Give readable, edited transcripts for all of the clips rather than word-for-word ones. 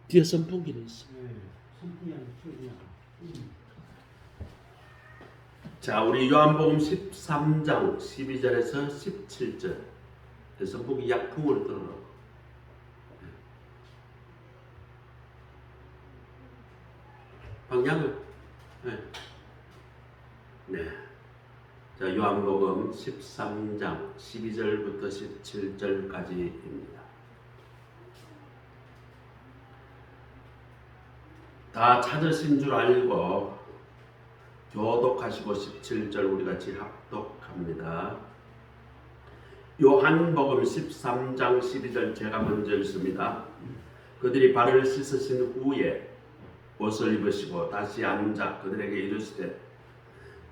뒤에 선풍기는 있어. 자, 우리 요한복음 13장 12절에서 17절. 선풍기 약풍을 들어놓고. 방향을. 네. 네. 자, 요한복음 13장 12절부터 17절까지입니다. 다 찾으신 줄 알고 교독하시고 17절 우리 같이 합독합니다. 요한복음 13장 12절 제가 먼저 읽습니다. 그들이 발을 씻으신 후에 옷을 입으시고 다시 앉아 그들에게 이르시되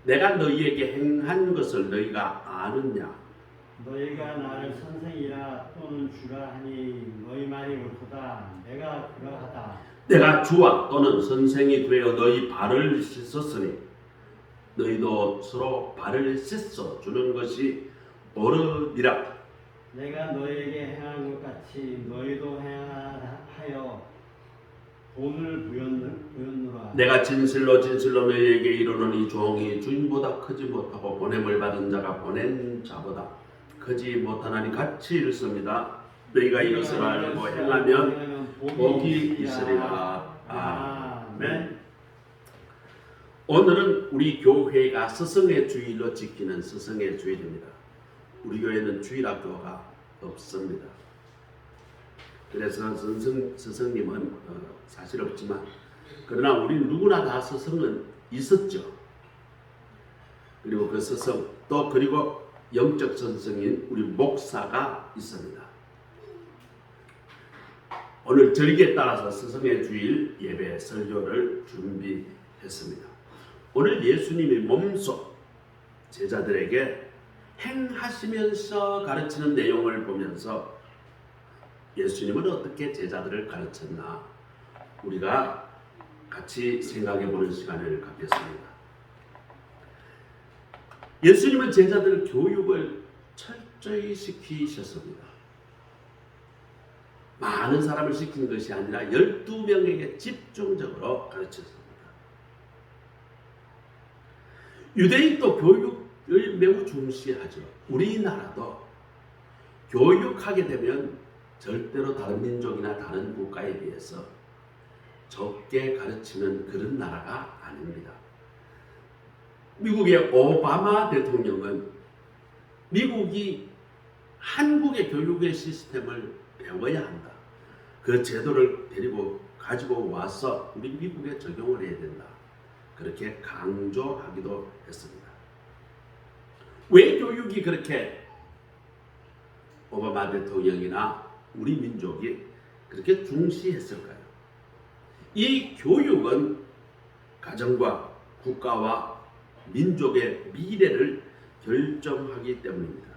내가 너희에게 행한 것을 너희가 아느냐? 너희가 나를 선생이라 또는 주라 하니 너희 말이 옳도다. 내가 그러하다. 내가 주와 또는 선생이 되어 너희 발을 씻었으니 너희도 서로 발을 씻어 주는 것이 옳으니라. 내가 너희에게 행한 것 같이 너희도 행하여 돈을 부였노라. 내가 진실로 진실로 너희에게 이르노니 종이 주인보다 크지 못하고 보냄을 받은 자가 보낸 자보다 크지 못하나니 같이 이르습니다. 너희가 이것을 알고 행하면 복이 있으리라. 아멘. 오늘은 우리 교회가 스승의 주일로 지키는 스승의 주일입니다. 우리 교회는 주일학교가 없습니다. 그래서 스승님은 사실 없지만 그러나 우리 누구나 다 스승은 있었죠. 그리고 그 스승 또 그리고 영적 선생인 우리 목사가 있습니다. 오늘 절기에 따라서 스승의 주일 예배 설교를 준비했습니다. 오늘 예수님이 몸소 제자들에게 행하시면서 가르치는 내용을 보면서 예수님은 어떻게 제자들을 가르쳤나 우리가 같이 생각해 보는 시간을 갖겠습니다. 예수님은 제자들 교육을 철저히 시키셨습니다. 많은 사람을 시킨 것이 아니라 12명에게 집중적으로 가르쳤습니다. 유대인도 교육을 매우 중시하죠. 우리나라도 교육하게 되면 절대로 다른 민족이나 다른 국가에 비해서 적게 가르치는 그런 나라가 아닙니다. 미국의 오바마 대통령은 미국이 한국의 교육의 시스템을 배워야 한다. 그 제도를 가지고 와서 우리 미국에 적용을 해야 된다. 그렇게 강조하기도 했습니다. 왜 교육이 그렇게 오바마 대통령이나 우리 민족이 그렇게 중시했을까요? 이 교육은 가정과 국가와 민족의 미래를 결정하기 때문입니다.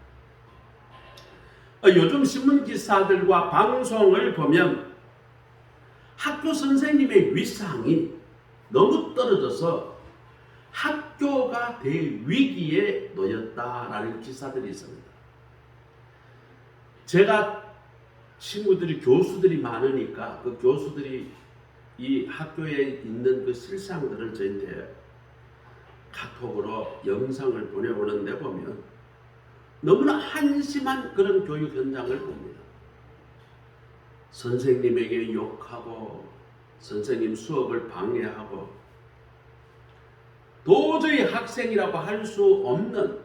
요즘 신문 기사들과 방송을 보면 학교 선생님의 위상이 너무 떨어져서 학교가 대위기에 놓였다라는 기사들이 있습니다. 제가 친구들이 교수들이 많으니까 그 교수들이 이 학교에 있는 그 실상들을 저한테 카톡으로 영상을 보내오는데 보면 너무나 한심한 그런 교육 현장을 봅니다. 선생님에게 욕하고 선생님 수업을 방해하고 도저히 학생이라고 할 수 없는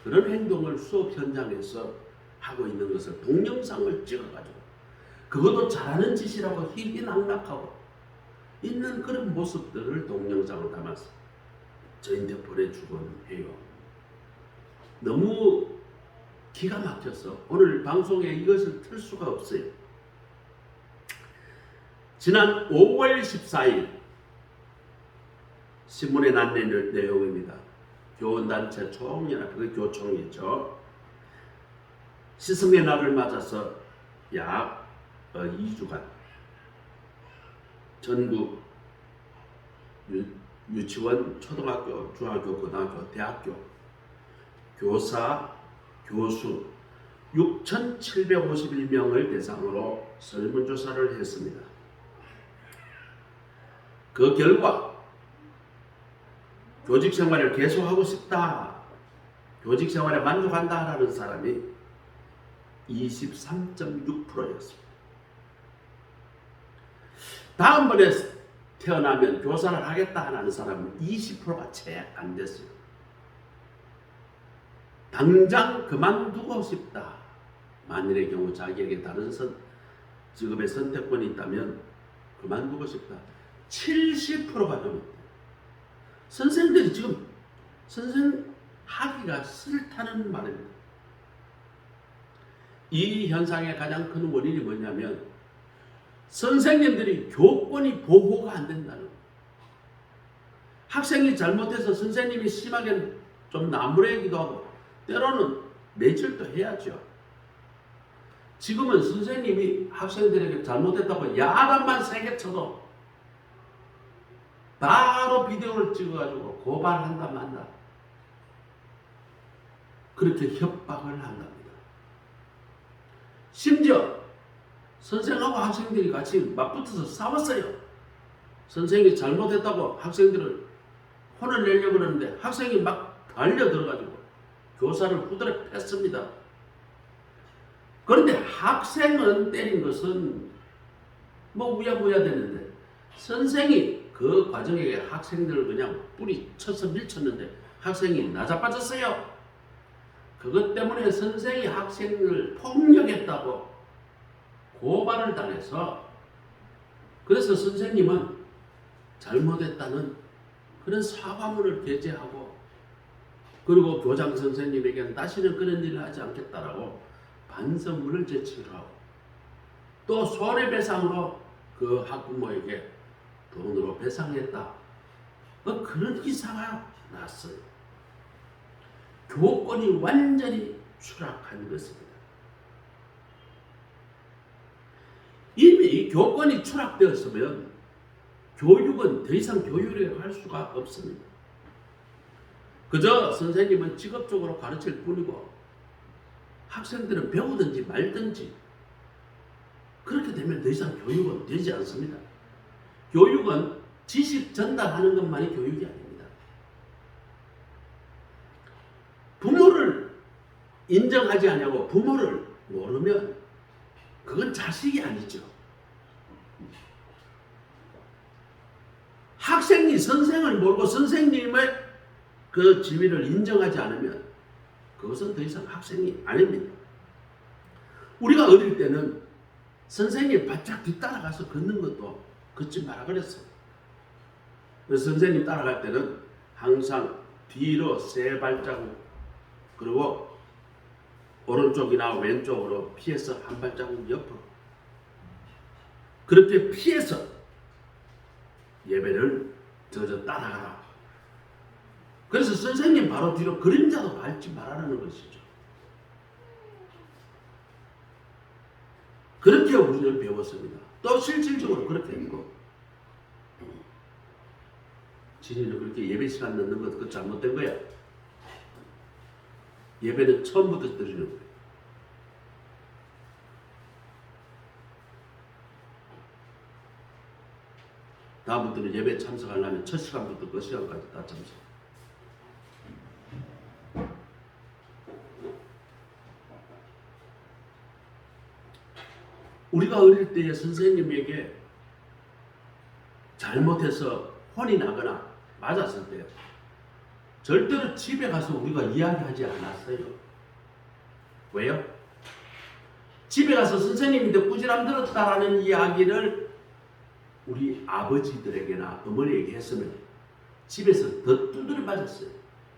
그런 행동을 수업 현장에서 하고 있는 것을 동영상을 찍어가지고 그것도 잘하는 짓이라고 희희낙낙하고 있는 그런 모습들을 동영상을 담아서 저희한테 보내주곤 해요. 너무 기가 막혀서 오늘 방송에 이것을 틀 수가 없어요. 지난 5월 14일 신문에 난 내용입니다. 교원단체 총연합, 그 교총이죠. 스승의 날을 맞아서 약 2주간 전국 유치원, 초등학교, 중학교, 고등학교, 대학교 교사, 교수 6,751명을 대상으로 설문조사를 했습니다. 그 결과 교직 생활을 계속하고 싶다, 교직 생활에 만족한다라는 사람이 23.6%였습니다. 다음번에 태어나면 교사를 하겠다 하는 사람은 20%가 채 안 됐어요. 당장 그만두고 싶다. 만일의 경우 자기에게 다른 직업의 선택권이 있다면 그만두고 싶다. 70%가 넘었대요. 선생님들이 지금 선생 하기가 싫다는 말입니다. 이 현상의 가장 큰 원인이 뭐냐면 선생님들이 교권이 보호가 안 된다는 거예요. 학생이 잘못해서 선생님이 심하게 좀 나무래기도 하고 때로는 매질도 해야죠. 지금은 선생님이 학생들에게 잘못했다고 야단만 세게 쳐도 바로 비디오를 찍어가지고 고발한다 만다. 그렇게 협박을 한답니다. 심지어 선생하고 학생들이 같이 맞붙어서 싸웠어요. 선생이 잘못했다고 학생들을 혼을 내려고 그러는데 학생이 막 달려들어가지고 교사를 후드려 팼습니다. 그런데 학생은 때린 것은 뭐 우야부야 되는데 선생이 그 과정에 학생들을 그냥 뿌리 쳐서 밀쳤는데 학생이 나자빠졌어요. 그것 때문에 선생이 학생을 폭력했다고 고발을 당해서 그래서 선생님은 잘못했다는 그런 사과문을 게재하고 그리고 교장 선생님에게는 다시는 그런 일을 하지 않겠다라고 반성문을 제출을 하고 또 손해배상으로 그 학부모에게 돈으로 배상했다. 그런 기사가 났어요. 교권이 완전히 추락한 것입니다. 이미 교권이 추락되었으면 교육은 더 이상 교육을 할 수가 없습니다. 그저 선생님은 직업적으로 가르칠 뿐이고 학생들은 배우든지 말든지 그렇게 되면 더 이상 교육은 되지 않습니다. 교육은 지식 전달하는 것만이 교육이 아닙니다. 부모를 인정하지 않냐고 부모를 모르면 그건 자식이 아니죠. 학생이 선생을 모르고 선생님의 그 지위를 인정하지 않으면 그것은 더 이상 학생이 아닙니다. 우리가 어릴 때는 선생님 바짝 뒤따라가서 걷는 것도 걷지 마라 그랬어요. 그래서 선생님 따라갈 때는 항상 뒤로 3발자국 그리고 오른쪽이나 왼쪽으로 피해서 한 발자국 옆으로 그렇게 피해서 예배를 저저 따라가라. 그래서 선생님 바로 뒤로 그림자도 밟지 말라는 것이죠. 그렇게 우리는 배웠습니다. 또 실질적으로 그렇게 했고 진이는 그렇게 예배 시간 넣는 것 그거 잘못된 거야. 예배는 처음부터 드리는 거예요. 다음부터는 예배 참석하려면 첫 시간부터 그 시간까지 다 참석. 우리가 어릴 때에 선생님에게 잘못해서 혼이 나거나 맞았을 때 절대로 집에 가서 우리가 이야기하지 않았어요. 왜요? 집에 가서 선생님인데 꾸지람 들었다라는 이야기를 우리 아버지들에게나 어머니에게 했으면 집에서 더 두드려 맞았어요.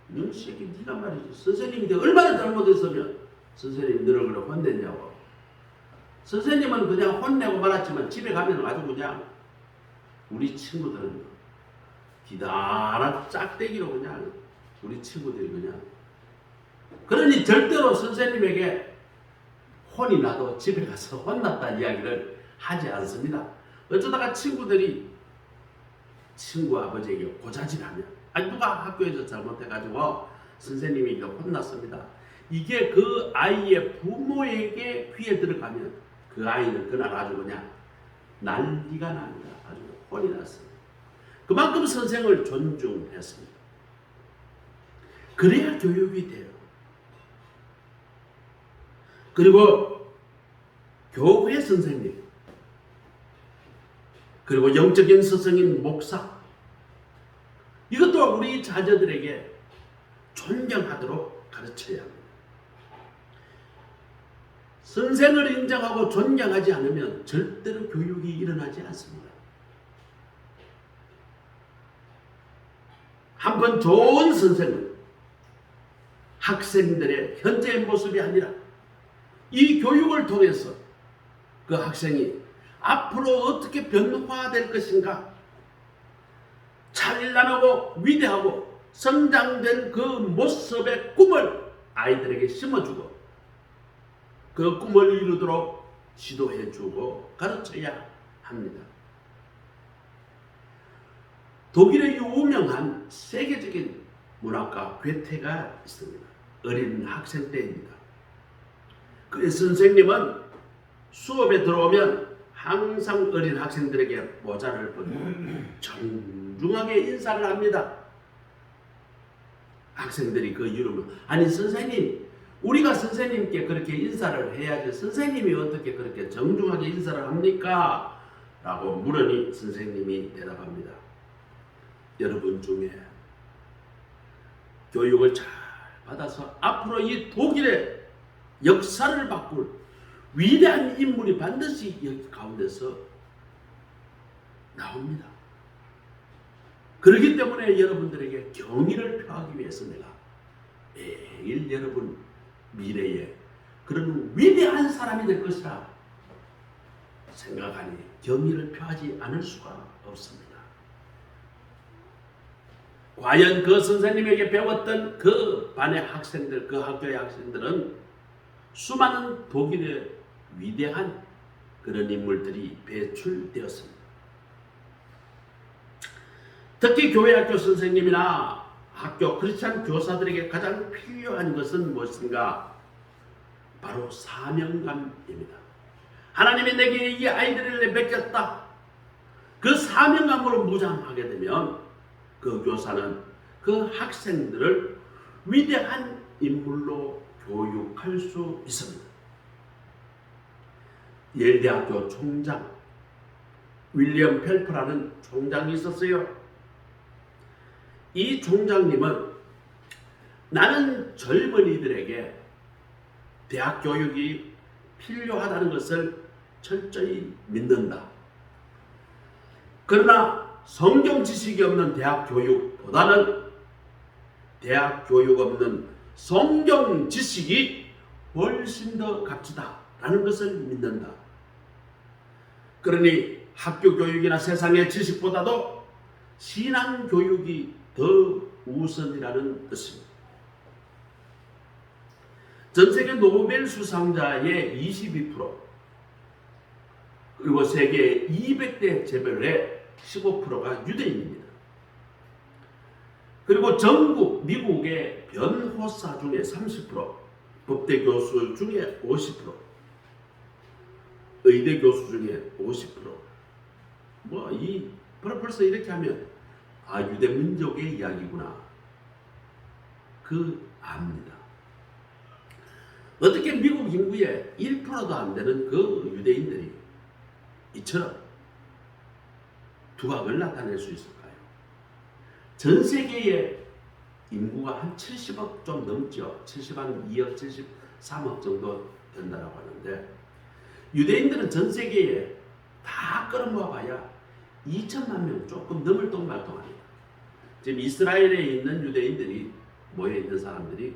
너 새끼 니가 말이지 선생님인데 얼마나 잘못했으면 선생님이 너를 그래 혼냈냐고. 선생님은 그냥 혼내고 말았지만 집에 가면 아주 그냥 우리 친구들은 기다란 짝대기로 그냥 우리 친구들이 그냥 그러니 절대로 선생님에게 혼이 나도 집에 가서 혼났다는 이야기를 하지 않습니다. 어쩌다가 친구들이 친구 아버지에게 고자질하면 아니 누가 학교에서 잘못해가지고 선생님이 이거 혼났습니다. 이게 그 아이의 부모에게 귀에 들어가면 그 아이는 그날 아주 그냥 난리가 납니다. 아주 혼이 났어요. 그만큼 선생을 존중했습니다. 그래야 교육이 돼요. 그리고 교회 선생님, 그리고 영적인 스승인 목사, 이것도 우리 자녀들에게 존경하도록 가르쳐야 합니다. 선생을 인정하고 존경하지 않으면 절대로 교육이 일어나지 않습니다. 한번 좋은 선생은 학생들의 현재의 모습이 아니라 이 교육을 통해서 그 학생이 앞으로 어떻게 변화될 것인가, 찬란하고 위대하고 성장된 그 모습의 꿈을 아이들에게 심어주고 그 꿈을 이루도록 지도해주고 가르쳐야 합니다. 독일의 유명한 세계적인 문학가 괴테가 있습니다. 어린 학생 때입니다. 그 선생님은 수업에 들어오면 항상 어린 학생들에게 모자를 벗고 정중하게 인사를 합니다. 학생들이 그 이유로 아니 선생님, 우리가 선생님께 그렇게 인사를 해야지 선생님이 어떻게 그렇게 정중하게 인사를 합니까? 라고 물으니 선생님이 대답합니다. 여러분 중에 교육을 잘 받아서 앞으로 이 독일의 역사를 바꿀 위대한 인물이 반드시 여기 가운데서 나옵니다. 그렇기 때문에 여러분들에게 경의를 표하기 위해서 내가 매일 여러분 미래에 그런 위대한 사람이 될 것이라 생각하니 경의를 표하지 않을 수가 없습니다. 과연 그 선생님에게 배웠던 그 반의 학생들, 그 학교의 학생들은 수많은 독일의 위대한 그런 인물들이 배출되었습니다. 특히 교회 학교 선생님이나 학교 크리스찬 교사들에게 가장 필요한 것은 무엇인가? 바로 사명감입니다. 하나님이 내게 이 아이들을 맡겼다. 그 사명감으로 무장하게 되면 그 교사는 그 학생들을 위대한 인물로 교육할 수 있습니다. 예일대학교 총장 윌리엄 펠프라는 총장이 있었어요. 이 총장님은 나는 젊은이들에게 대학 교육이 필요하다는 것을 철저히 믿는다. 그러나 성경 지식이 없는 대학 교육보다는 대학 교육 없는 성경 지식이 훨씬 더 값지다라는 것을 믿는다. 그러니 학교 교육이나 세상의 지식보다도 신앙 교육이 더 우선이라는 뜻입니다. 전 세계 노벨 수상자의 22%, 그리고 세계 200대 재벌의 15%가 유대인입니다. 그리고 전국 미국의 변호사 중에 30%, 법대 교수 중에 50%, 의대 교수 중에 50%. 벌써 이렇게 하면 유대 민족의 이야기구나. 압니다. 어떻게 미국 인구의 1%도 안 되는 그 유대인들이 이처럼 두각을 나타낼 수 있을까요? 전 세계의 인구가 한 70억 좀 넘죠. 72억, 73억 정도 된다고 하는데 유대인들은 전 세계에 다 끌어모아 봐야 2천만 명 조금 넘을 동말동합니다. 지금 이스라엘에 있는 유대인들이 모여있는 사람들이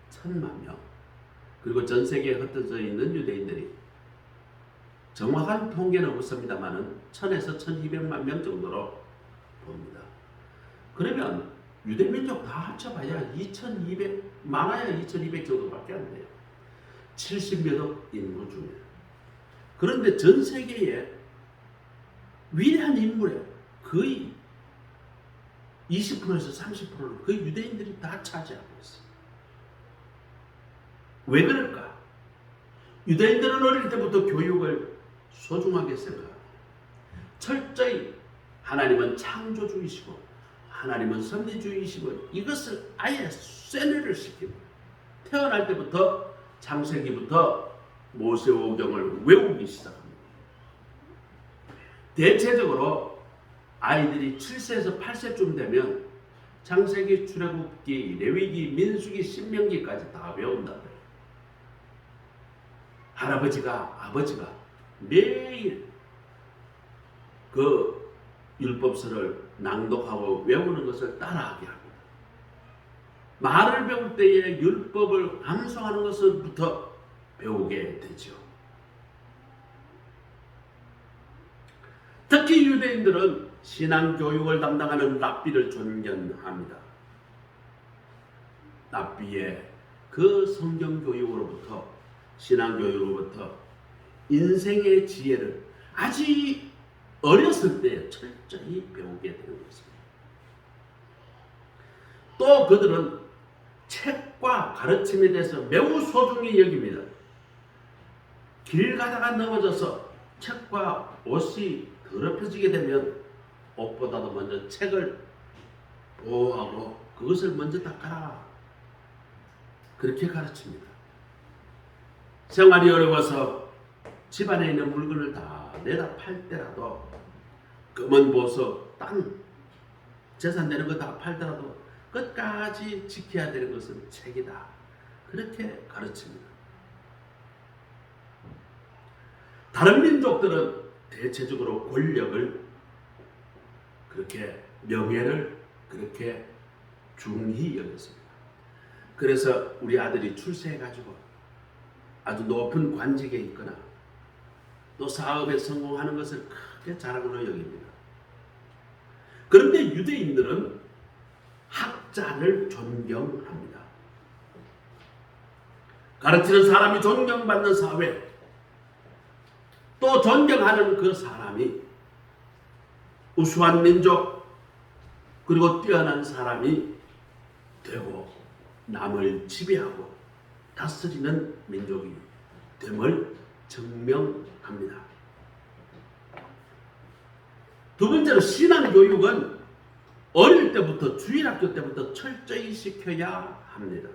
1,000만 명, 그리고 전 세계에 흩어져 있는 유대인들이 정확한 통계는 없습니다만 1,000에서 1,200만 명 정도로 봅니다. 그러면 유대민족 다 합쳐봐야 2,200, 많아야 2,200 정도밖에 안 돼요. 70몇억 인구 중에. 그런데 전 세계에 위대한 인물의 거의 20%에서 30%를 그 유대인들이 다 차지하고 있어요. 왜 그럴까? 유대인들은 어릴 때부터 교육을 소중하게 생각합니다. 철저히 하나님은 창조주이시고 하나님은 섭리주의이시고 이것을 아예 쇠뇌를 시키고 태어날 때부터 창세기부터 모세오경을 외우기 시작합니다. 대체적으로 아이들이 7세에서 8세쯤 되면 창세기, 출애굽기, 레위기, 민수기, 신명기까지 다 외운다 그래요. 할아버지가 아버지가 매일 그 율법서를 낭독하고 외우는 것을 따라하게 합니다. 말을 배울 때에 율법을 암송하는 것부터 배우게 되죠. 특히 유대인들은 신앙교육을 담당하는 랍비를 존경합니다. 랍비의 그 성경교육으로부터 신앙교육으로부터 인생의 지혜를 아주 어렸을 때 철저히 배우게 되는 것입니다. 또 그들은 책과 가르침에 대해서 매우 소중히 여깁니다. 길 가다가 넘어져서 책과 옷이 더럽혀지게 되면 옷보다도 먼저 책을 보호하고 그것을 먼저 닦아라. 그렇게 가르칩니다. 생활이 어려워서 집안에 있는 물건을 다 내다 팔 때라도 금은 보석, 땅, 재산 되는 거 다 팔더라도 끝까지 지켜야 되는 것은 책이다. 그렇게 가르칩니다. 다른 민족들은 대체적으로 권력을 그렇게 명예를 그렇게 중히 여겼습니다. 그래서 우리 아들이 출세해가지고 아주 높은 관직에 있거나 또 사업에 성공하는 것을 크게 자랑으로 여깁니다. 그런데 유대인들은 학자를 존경합니다. 가르치는 사람이 존경받는 사회, 또 존경하는 그 사람이 우수한 민족 그리고 뛰어난 사람이 되고 남을 지배하고 다스리는 민족이 됨을 증명합니다. 두 번째로 신앙교육은 어릴 때부터 주일학교 때부터 철저히 시켜야 합니다.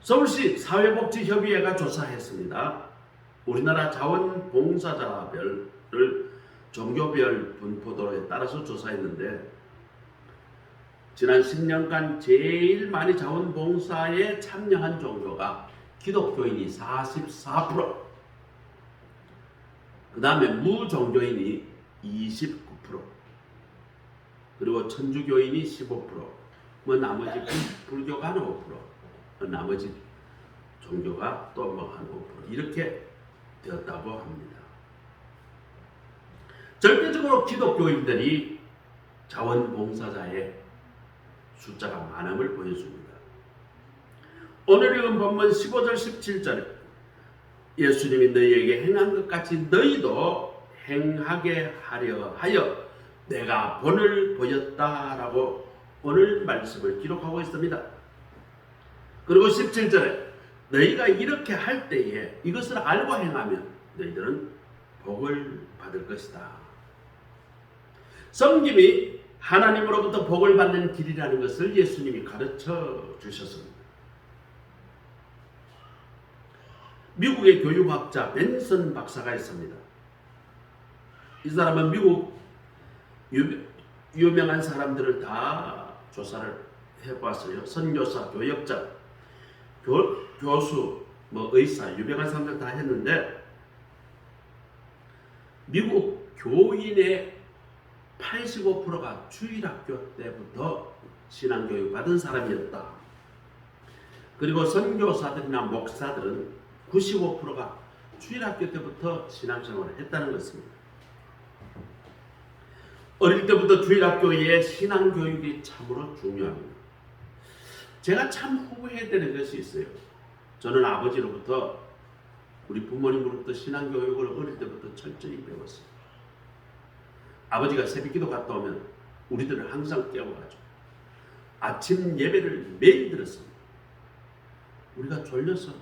서울시 사회복지협의회가 조사했습니다. 우리나라 자원봉사자별을 종교별 분포도에 따라서 조사했는데 지난 10년간 제일 많이 자원봉사에 참여한 종교가 기독교인이 44%, 그 다음에 무종교인이 29%, 그리고 천주교인이 15%, 뭐 나머지 불교가 한 5%, 나머지 종교가 또 뭐 한 5% 이렇게 되었다고 합니다. 절대적으로 기독교인들이 자원봉사자의 숫자가 많음을 보여줍니다. 오늘 읽은 본문 15절 17절에 예수님이 너희에게 행한 것 같이 너희도 행하게 하려 하여 내가 본을 보였다라고 오늘 말씀을 기록하고 있습니다. 그리고 17절에 너희가 이렇게 할 때에 이것을 알고 행하면 너희들은 복을 받을 것이다. 섬김이 하나님으로부터 복을 받는 길이라는 것을 예수님이 가르쳐 주셨습니다. 미국의 교육학자 벤슨 박사가 있습니다. 이 사람은 미국 유명한 사람들을 다 조사를 해봤어요. 선교사, 교역자, 교수, 의사, 유명한 사람들 다 했는데 미국 교인의 85%가 주일학교 때부터 신앙교육 받은 사람이었다. 그리고 선교사들이나 목사들은 95%가 주일학교 때부터 신앙생활을 했다는 것입니다. 어릴 때부터 주일학교의 신앙교육이 참으로 중요합니다. 제가 참 후회되는 것이 있어요. 저는 아버지로부터 우리 부모님으로부터 신앙교육을 어릴 때부터 철저히 배웠어요. 아버지가 새벽기도 갔다 오면 우리들을 항상 깨워가지고 아침 예배를 매일 들었습니다. 우리가 졸려서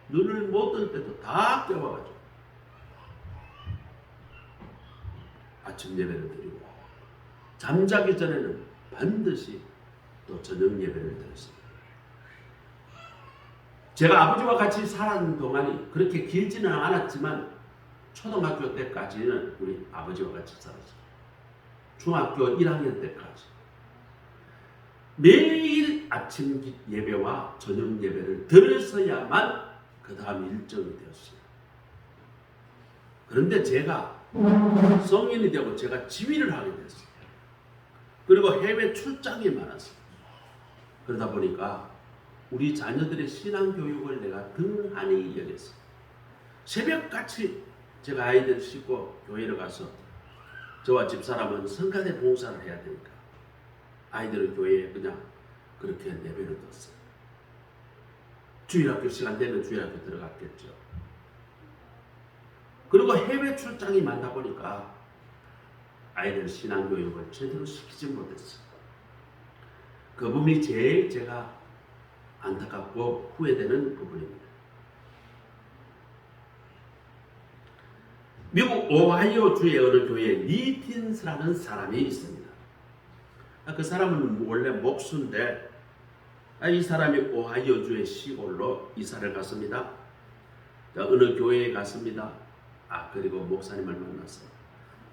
눈을 못 뜰 때도 다 깨워가지고 아침 예배를 드리고 잠자기 전에는 반드시 또 저녁 예배를 드렸습니다. 제가 아버지와 같이 살았는 동안이 그렇게 길지는 않았지만 초등학교 때까지는 우리 아버지와 같이 살았어요. 중학교 1학년 때까지 매일 아침 예배와 저녁 예배를 들었어야만 그 다음 일정이 되었어요. 그런데 제가 성인이 되고 제가 지휘를 하게 됐어요. 그리고 해외 출장이 많았어요. 그러다 보니까 우리 자녀들의 신앙교육을 내가 등한히 여겼어요. 새벽같이 제가 아이들 싣고 교회를 가서 저와 집사람은 성가대 봉사를 해야 되니까 아이들은 교회에 그냥 그렇게 내버려 뒀어요. 주일학교 시간 되면 주일학교 들어갔겠죠. 그리고 해외 출장이 많다 보니까 아이들 신앙교육을 제대로 시키지 못했어요. 그 부분이 제일 제가 안타깝고 후회되는 부분입니다. 미국 오하이오 주의 어느 교회에 니틴스라는 사람이 있습니다. 그 사람은 원래 목수인데 이 사람이 오하이오 주의 시골로 이사를 갔습니다. 어느 교회에 갔습니다. 그리고 목사님을 만났어.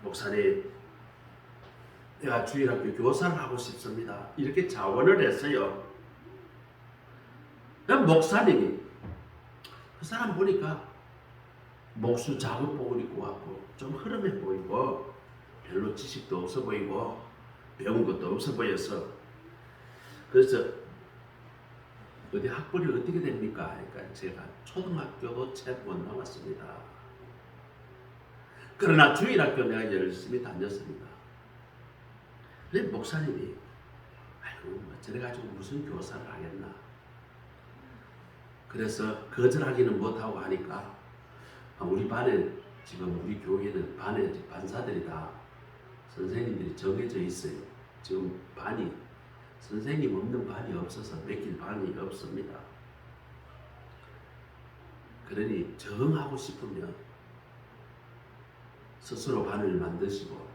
목사님, 내가 주일학교 교사를 하고 싶습니다. 이렇게 자원을 했어요. 목사님이 그 사람 보니까 목수 작업복을 입고 왔고 좀 흐름해 보이고 별로 지식도 없어 보이고 배운 것도 없어 보여서 그래서 어디 학벌이 어떻게 됩니까? 그러니까 제가 초등학교도 채 못 나왔습니다. 그러나 주일학교 내가 열심히 다녔습니다. 그래서 목사님이 아이고 저래가지고 무슨 교사를 하겠나. 그래서 거절하기는 못하고 하니까 우리 반에 지금 우리 교회는 반에 반사들이 다 선생님들이 정해져 있어요. 지금 반이 선생님 없는 반이 없어서 맡길 반이 없습니다. 그러니 정하고 싶으면 스스로 반을 만드시고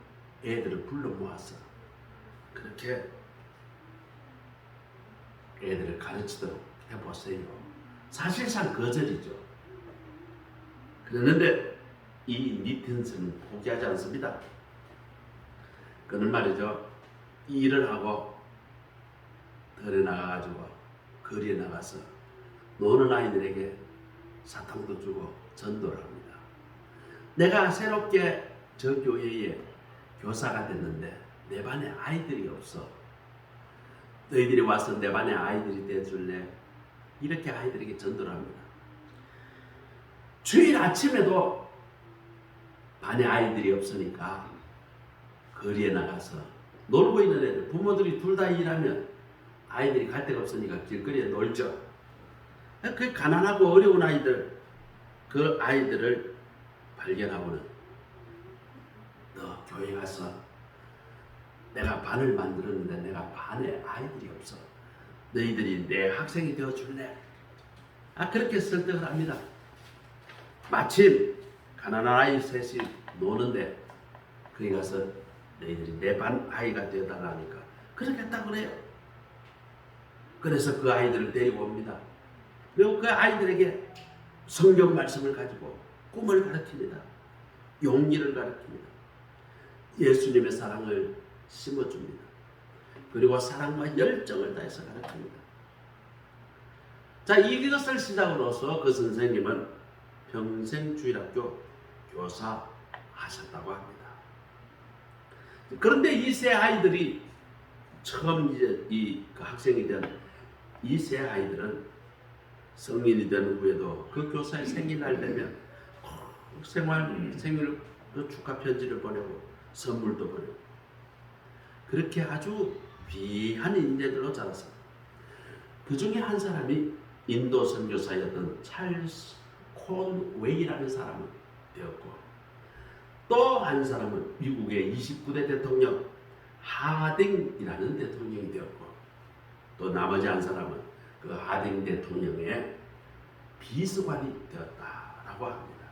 애들을 불러 모아서 그렇게 애들을 가르치도록 해보세요. 사실상 거절이죠. 그런데 이 니튼스는 포기하지 않습니다. 그는 말이죠. 일을 하고 덜에 나가가지고 거리에 나가서 노는 아이들에게 사탕도 주고 전도를 합니다. 내가 새롭게 저 교회에 교사가 됐는데 내 반에 아이들이 없어. 너희들이 와서 내 반에 아이들이 돼줄래? 이렇게 아이들에게 전도를 합니다. 주일 아침에도 반에 아이들이 없으니까 거리에 나가서 놀고 있는 애들, 부모들이 둘 다 일하면 아이들이 갈 데가 없으니까 길거리에 놀죠. 그 가난하고 어려운 아이들, 그 아이들을 발견하고는 너 교회 가서 내가 반을 만들었는데 내가 반에 아이들이 없어. 너희들이 내 학생이 되어줄래? 그렇게 설득을 합니다. 마침 가난한 아이 셋이 노는데 거기 가서 너희들이 내 반 아이가 되어달라 하니까 그렇겠다 그래요. 그래서 그 아이들을 데리고 옵니다. 그리고 그 아이들에게 성경 말씀을 가지고 꿈을 가르칩니다. 용기를 가르칩니다. 예수님의 사랑을 심어줍니다. 그리고 사랑과 열정을 다해서 가르칩니다. 자, 이것을 시작으로서 그 선생님은 평생 주일학교 교사 하셨다고 합니다. 그런데 이 세 아이들이 처음 이제 그 학생이 된 이 세 아이들은 성인이 된 후에도 그 교사의 생일날 되면 생일 축하 편지를 보내고 선물도 보내고 그렇게 아주 귀한 인재들로 자랐습니다. 그 중에 한 사람이 인도 선교사였던 찰스 콘웨이라는 사람이 되었고 또 한 사람은 미국의 29대 대통령 하딩이라는 대통령이 되었고 또 나머지 한 사람은 그 하딩 대통령의 비서관이 되었다라고 합니다.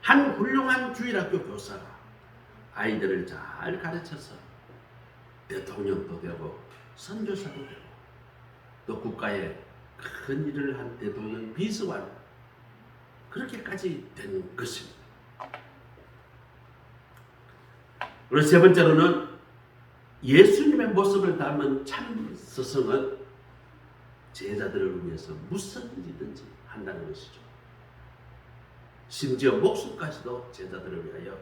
한 훌륭한 주일학교 교사가 아이들을 잘 가르쳐서 대통령도 되고 선교사도 되고 또 국가에 큰 일을 한 대통령 비서관 그렇게까지 된 것입니다. 그리고 세 번째로는 예수님의 모습을 담은 참 스승은 제자들을 위해서 무슨 일이든지 한다는 것이죠. 심지어 목숨까지도 제자들을 위하여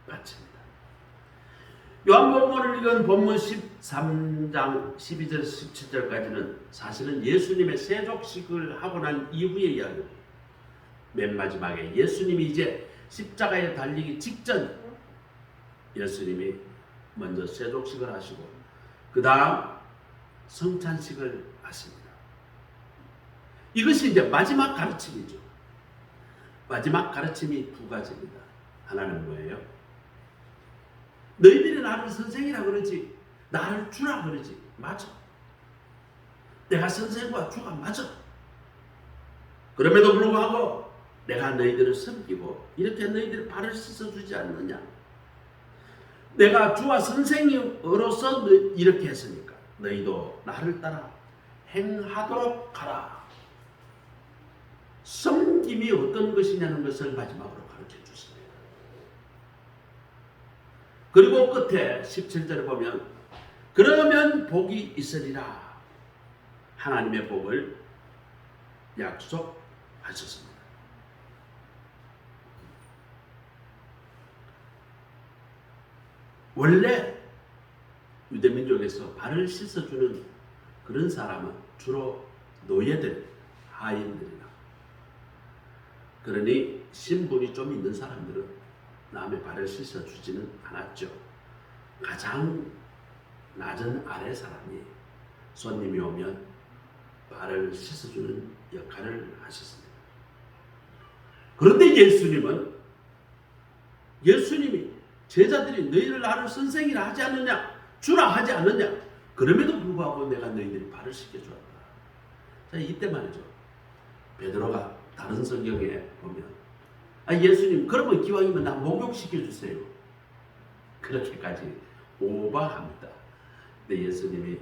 바칩니다. 요한복음을 읽은 본문 13장 12절 17절까지는 사실은 예수님의 세족식을 하고 난 이후의 이야기입니다. 맨 마지막에 예수님이 이제 십자가에 달리기 직전 예수님이 먼저 세족식을 하시고 그 다음 성찬식을 하십니다. 이것이 이제 마지막 가르침이죠. 마지막 가르침이 두 가지입니다. 하나는 뭐예요? 너희들이 나를 선생이라 그러지 나를 주라 그러지 맞아. 내가 선생과 주가 맞아. 그럼에도 불구하고 내가 너희들을 섬기고 이렇게 너희들 발을 씻어주지 않느냐. 내가 주와 선생으로서 이렇게 했으니까 너희도 나를 따라 행하도록 하라. 섬김이 어떤 것이냐는 것을 마지막으로 가르쳐 주십니다. 그리고 끝에 17절에 보면 그러면 복이 있으리라. 하나님의 복을 약속하셨습니다. 원래 유대민족에서 발을 씻어주는 그런 사람은 주로 노예들, 하인들이나 그러니 신분이 좀 있는 사람들은 남의 발을 씻어주지는 않았죠. 가장 낮은 아래 사람이 손님이 오면 발을 씻어주는 역할을 하셨습니다. 그런데 예수님이 제자들이 너희를 나를 선생이라 하지 않느냐 주라 하지 않느냐 그럼에도 불구하고 내가 너희들이 발을 씻겨주었다. 자, 이때 말이죠. 베드로가 다른 성경에 보면 예수님 그러면 기왕이면 나 목욕시켜주세요. 그렇게까지 오버합니다. 근데 예수님이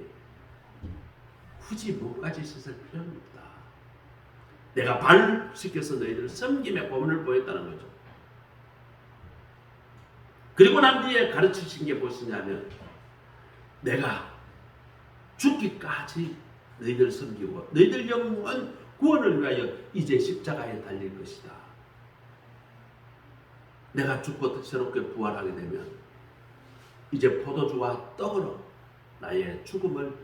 굳이 목까지 씻을 필요는 없다. 내가 발 씻겨서 너희들 섬김의 본을 보였다는 거죠. 그리고 난 뒤에 가르치신 게 무엇이냐면 내가 죽기까지 너희들 섬기고 너희들 영원 구원을 위하여 이제 십자가에 달릴 것이다. 내가 죽고 새롭게 부활하게 되면 이제 포도주와 떡으로 나의 죽음을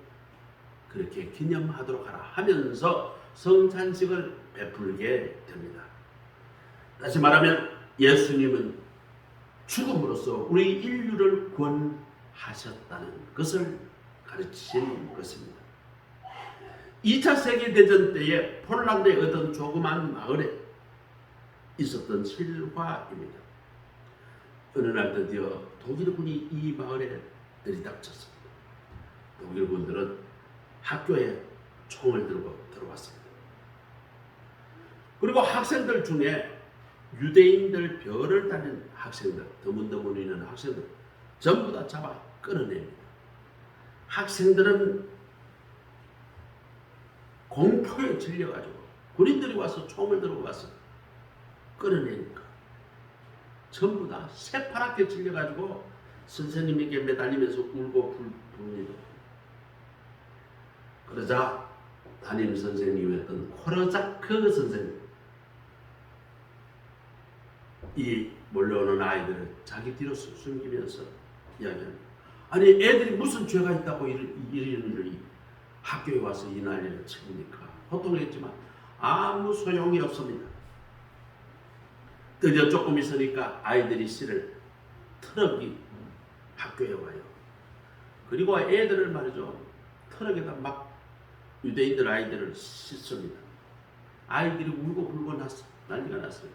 그렇게 기념하도록 하라 하면서 성찬식을 베풀게 됩니다. 다시 말하면 예수님은 죽음으로써 우리 인류를 구원하셨다는 것을 가르치신 것입니다. 2차 세계대전 때에 폴란드의 어떤 조그만 마을에 있었던 실화입니다. 어느 날 드디어 독일군이 이 마을에 들이닥쳤습니다. 독일군들은 학교에 총을 들고 들어왔습니다. 그리고 학생들 중에 유대인들 별을 달린 학생들, 드문드문이는 학생들 전부 다 잡아 끌어냅니다. 학생들은 공포에 질려가지고 군인들이 와서 총을 들고 와서 끌어내니까 전부 다 새파랗게 질려가지고 선생님에게 매달리면서 울고 붑니다. 그러자 담임 선생님이었던 코르자크 선생님 이 몰려오는 아이들을 자기 뒤로 숨기면서 이야기합니다. 아니 애들이 무슨 죄가 있다고 이러니 학교에 와서 이 난리를 치니까 호통했지만 아무 소용이 없습니다. 드디어 조금 있으니까 아이들이 실을 트럭이 학교에 와요. 그리고 애들을 말이죠. 트럭에다 막 유대인들 아이들을 싣습니다. 아이들이 울고 불고 난리가 났어요.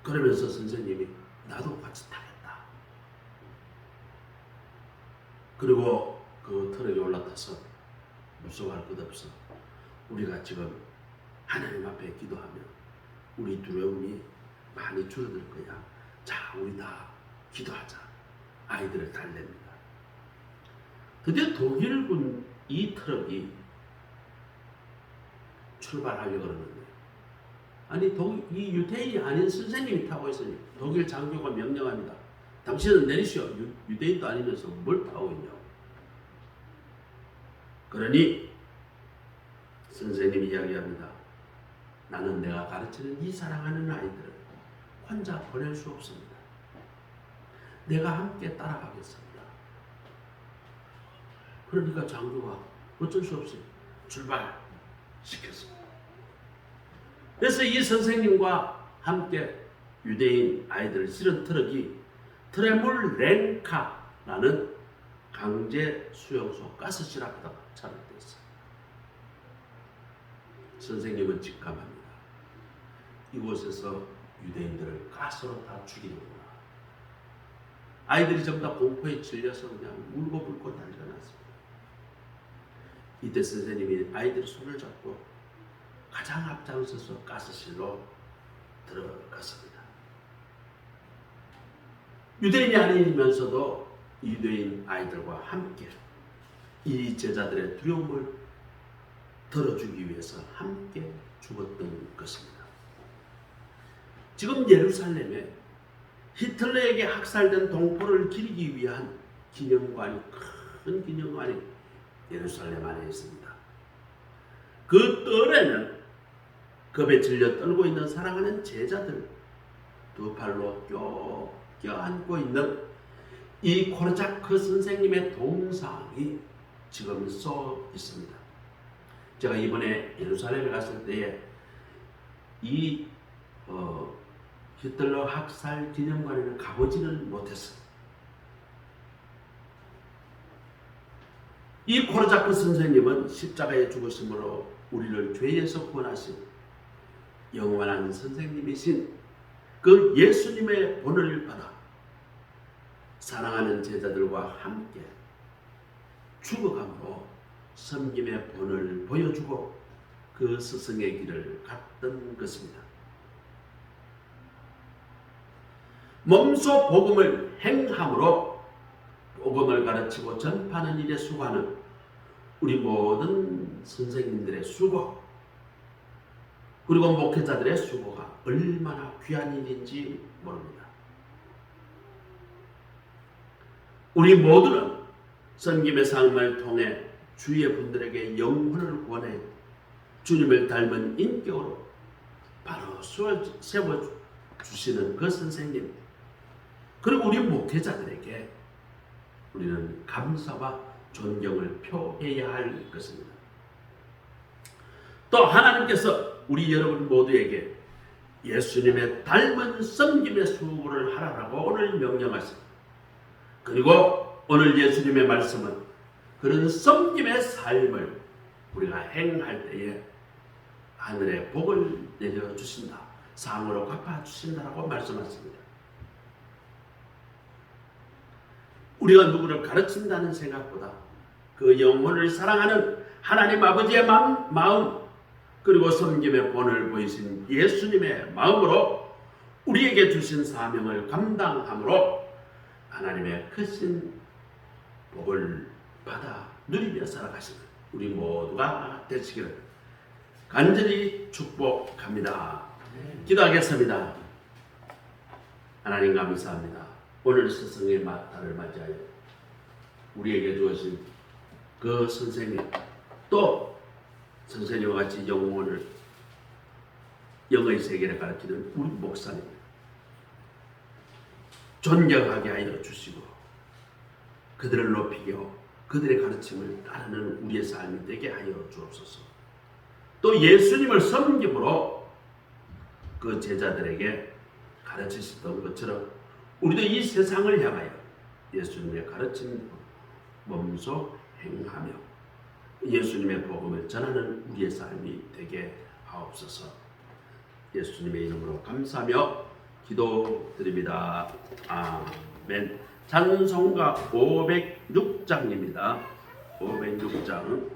그러면서 선생님이 나도 같이 타겠다. 그리고 그 트럭에 올라타서 무서워할 것 없어. 우리가 지금 하나님 앞에 기도하면 우리 두려움이 많이 줄어들 거야. 자, 우리 다 기도하자. 아이들을 달랩니다. 근데 독일군 이 트럭이 출발하려고 그러는데, 아니 이 유대인이 아닌 선생님이 타고 있으니 독일 장교가 명령합니다. 당신은 내리시오. 유대인도 아니면서 뭘 타고 있냐고. 그러니 선생님이 이야기합니다. 나는 내가 가르치는 이 사랑하는 아이들을 혼자 보낼 수 없습니다. 내가 함께 따라가겠습니다. 그러니까 장교가 어쩔 수 없이 출발시켰습니다. 그래서 이 선생님과 함께 유대인 아이들을 실은 트럭이 트레몰렌카라는 강제 수용소 가스실합에다 차를 댔어요. 선생님은 직감합니다. 이곳에서 유대인들을 가스로 다 죽이는구나. 아이들이 전부 다 공포에 질려서 그냥 울고불고 난리가 났습니다. 이때 선생님이 아이들의 손을 잡고 가장 앞장서서 가스실로 들어갔습니다. 유대인이 아니면서도 유대인 아이들과 함께 이 제자들의 두려움을 덜어주기 위해서 함께 죽었던 것입니다. 지금 예루살렘에 히틀러에게 학살된 동포를 기리기 위한 기념관이, 큰 기념관이 예루살렘 안에 있습니다. 그 뜰에는 겁에 질려 떨고 있는 사랑하는 제자들 두 팔로 껴안고 있는 이 코르자크 선생님의 동상이 지금 써 있습니다. 제가 이번에 예루살렘에 갔을 때에 이 히틀러 학살 기념관에는 가보지는 못했어요. 이 코르자크 선생님은 십자가의 죽으심으로 우리를 죄에서 구원하신 영원한 선생님이신 그 예수님의 본을 받아 사랑하는 제자들과 함께 죽어감으로 섬김의 본을 보여주고 그 스승의 길을 갔던 것입니다. 몸소 복음을 행함으로 복음을 가르치고 전파하는 일에 수고하는 우리 모든 선생님들의 수고, 그리고 목회자들의 수고가 얼마나 귀한 일인지 모릅니다. 우리 모두는 섬김의 삶을 통해 주위의 분들에게 영혼을 구원해 주님을 닮은 인격으로 바로 세워주시는 그 선생님, 그리고 우리 목회자들에게 우리는 감사와 존경을 표해야 할 것입니다. 또 하나님께서 우리 여러분 모두에게 예수님의 닮은 섬김의 수고를 하라고 오늘 명령하십니다. 그리고 오늘 예수님의 말씀은 그런 섬김의 삶을 우리가 행할 때에 하늘의 복을 내려주신다, 상으로 갚아주신다라고 말씀하십니다. 우리가 누구를 가르친다는 생각보다 그 영혼을 사랑하는 하나님 아버지의 마음, 그리고 섬김의 본을 보이신 예수님의 마음으로 우리에게 주신 사명을 감당함으로 하나님의 크신 복을 받아 누리며 살아가시는 우리 모두가 되시기를 간절히 축복합니다. 기도하겠습니다. 하나님 감사합니다. 오늘 스승의 날을 맞이하여 우리에게 주어진 그 선생님, 또 선생님과 같이 영혼을, 영의 세계를 가르치는 우리 목사님 존경하게 하여 주시고 그들을 높이고 그들의 가르침을 따르는 우리의 삶이 되게 하여 주옵소서. 또 예수님을 섬김으로 그 제자들에게 가르치셨던 것처럼 우리도 이 세상을 향하여 예수님의 가르침 몸소 행하며 예수님의 복음을 전하는 우리의 삶이 되게 하옵소서. 예수님의 이름으로 감사하며 기도드립니다. 아멘. 찬송가 506장입니다. 506장.